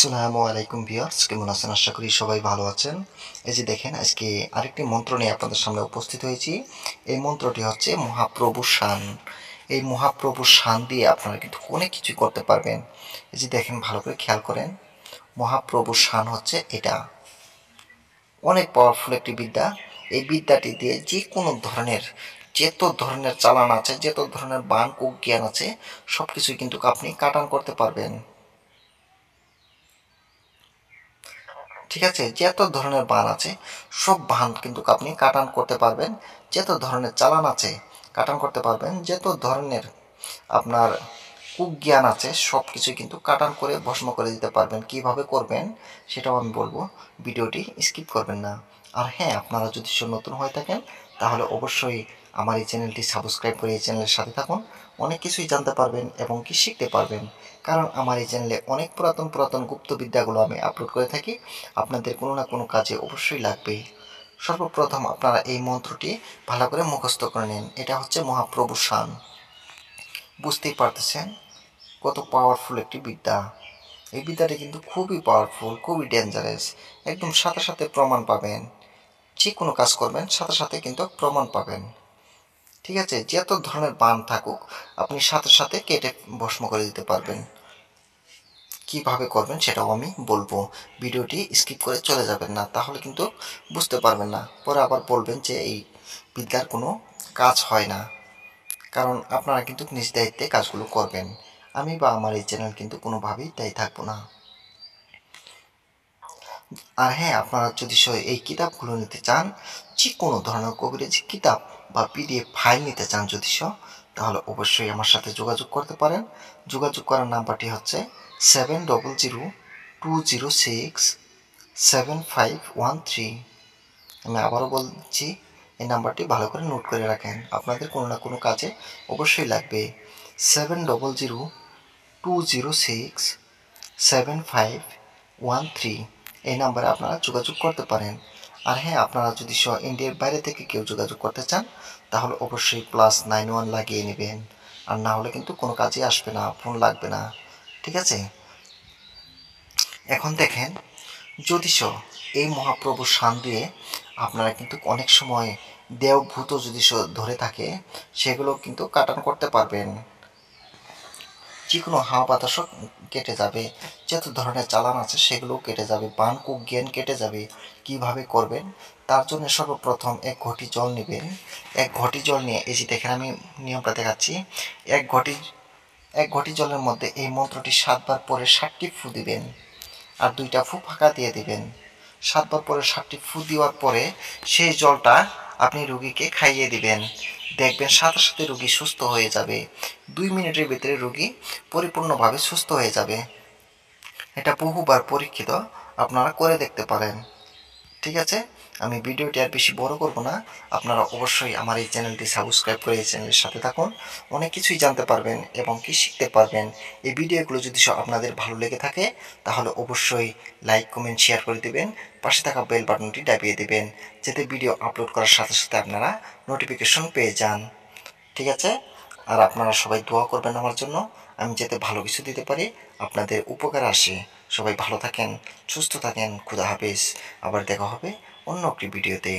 আসসালামু আলাইকুম ভিউয়ার্স, কেমন আছেন? আশা করি সবাই ভালো আছেন। এই যে দেখেন, আজকে আরেকটি মন্ত্র নিয়ে আপনাদের সামনে উপস্থিত হয়েছি। এই মন্ত্রটি হচ্ছে মহাপ্রভু শান। এই মহাপ্রভু শান দিয়ে আপনারা কিন্তু অনেক কিছু করতে পারবেন। এই যে দেখেন, ভালো করে খেয়াল করেন, মহাপ্রভু শান হচ্ছে এটা অনেক পাওয়ারফুল একটি বিদ্যা। এই বিদ্যাটি দিয়ে যে কোনো ধরনের যত ধরনের চালান আছে, যত ধরনের বান কুক জ্ঞান আছে, সব কিছুই কিন্তু আপনি কাটান করতে পারবেন। ঠিক আছে, যত ধরনের বান আছে সব বান কিন্তু আপনি কাটান করতে পারবেন। যত ধরনের চালান আছে কাটান করতে পারবেন। যত ধরনের আপনার কুজ্ঞান আছে সব কিছুই কিন্তু কাটান করে ভস্ম করে দিতে পারবেন। কিভাবে করবেন সেটাও আমি বলবো, ভিডিওটি স্কিপ করবেন না। আর হ্যাঁ, আপনারা যদি নতুন হয়ে থাকেন তাহলে অবশ্যই আমার এই চ্যানেলটি সাবস্ক্রাইব করে এই চ্যানেলের সাথে থাকুন। অনেক কিছুই জানতে পারবেন এবং কি শিখতে পারবেন, কারণ আমার এই চ্যানেলে অনেক পুরাতন পুরাতন গুপ্তবিদ্যাগুলো আমি আপলোড করে থাকি। আপনাদের কোনো না কোনো কাজে অবশ্যই লাগবে। সর্বপ্রথম আপনারা এই মন্ত্রটি ভালো করে মুখস্থ করে নিন। এটা হচ্ছে মহাপ্রভু শান। বুঝতেই পারতেছেন কত পাওয়ারফুল একটি বিদ্যা। এই বিদ্যাটি কিন্তু খুবই পাওয়ারফুল, খুবই ডেঞ্জারাস। একদম সাথে সাথে প্রমাণ পাবেন। যে কোনো কাজ করবেন সাথে সাথে কিন্তু প্রমাণ পাবেন। ঠিক আছে, যত ধরনের বান থাকুক আপনি সাথে সাথে কেটে ভস্ম করে দিতে পারবেন। কিভাবে করবেন সেটাও আমি বলবো। ভিডিওটি স্কিপ করে চলে যাবেন না, তাহলে কিন্তু বুঝতে পারবেন না। পরে আবার বলবেন যে এই বিদ্যার কোনো কাজ হয় না, কারণ আপনারা কিন্তু নিজ দায়িত্বে কাজগুলো করবেন। আমি বা আমার এই চ্যানেল কিন্তু কোনোভাবেই দায়ী থাকবো না। আর হ্যাঁ, আপনারা যদি এই কিতাবগুলো নিতে চান, যে কোনো ধরনের কবিরাজি কিতাব বা পিডিএফ ফাইল নিতে চান যদি তাহলে অবশ্যই আমার সাথে যোগাযোগ করতে পারেন। যোগাযোগ করার নাম্বারটি হচ্ছে 7002267513। আমি আবারও বলছি, এই নাম্বারটি ভালো করে নোট করে রাখেন, আপনাদের কোনো না কোনো কাজে অবশ্যই লাগবে। 7002267513, এই নাম্বারে আপনারা যোগাযোগ করতে পারেন। আর হ্যাঁ, আপনারা যদি ইন্ডিয়ার বাইরে থেকে কেউ যোগাযোগ করতে চান তাহলে অবশ্যই +91 লাগিয়ে নেবেন, আর না হলে কিন্তু কোনো কাজে আসবে না, ফোন লাগবে না। ঠিক আছে, এখন দেখেন, জ্যোতিষ এই মহাপ্রভু শান দিয়ে আপনারা কিন্তু অনেক সময় দেবভূত যদি ধরে থাকে সেগুলো কিন্তু কাটান করতে পারবেন। যে কোনো হাওয়া বাতাসও কেটে যাবে, যত ধরনের চালান আছে সেগুলোও কেটে যাবে, বান কুক জ্ঞান কেটে যাবে। কিভাবে করবেন, তার জন্য সর্বপ্রথম 1 ঘটি জল নেবেন। 1 ঘটি জল নিয়ে, এই যে দেখেন আমি নিয়মটা দেখাচ্ছি, 1 ঘটি জলের মধ্যে এই মন্ত্রটি 7বার পরে 7টি ফু দিবেন, আর 2টা ফু ফাঁকা দিয়ে দিবেন। 7বার পরে 7টি ফু দেওয়ার পরে সেই জলটা আপনি রুগীকে খাইয়ে দিবেন। দেখবেন সাথে সাথে রুগী সুস্থ হয়ে যাবে। 2 মিনিটের ভিতরে রুগী পরিপূর্ণভাবে সুস্থ হয়ে যাবে। এটা বহুবার পরীক্ষিত, আপনারা করে দেখতে পারেন। ঠিক আছে, আমি ভিডিওটি আর বেশি বড় করব না। আপনারা অবশ্যই আমার এই চ্যানেলটি সাবস্ক্রাইব করে এই চ্যানেলের সাথে থাকুন। অনেক কিছুই জানতে পারবেন এবং কি শিখতে পারবেন। এই ভিডিওগুলো যদি আপনাদের ভালো লেগে থাকে তাহলে অবশ্যই লাইক কমেন্ট শেয়ার করে দিবেন। পাশে থাকা বেল বাটনটি দাবিয়ে দিবেন, যাতে ভিডিও আপলোড করার সাথে সাথে আপনারা নোটিফিকেশন পেয়ে যান। ঠিক আছে, আর আপনারা সবাই দোয়া করবেন আমার জন্য, আমি যাতে ভালো কিছু দিতে পারি, আপনাদের উপকার আসে। সবাই ভালো থাকেন, সুস্থ থাকেন, খুদা হাফেজ। আবার দেখা হবে অন্য একটি ভিডিওতে।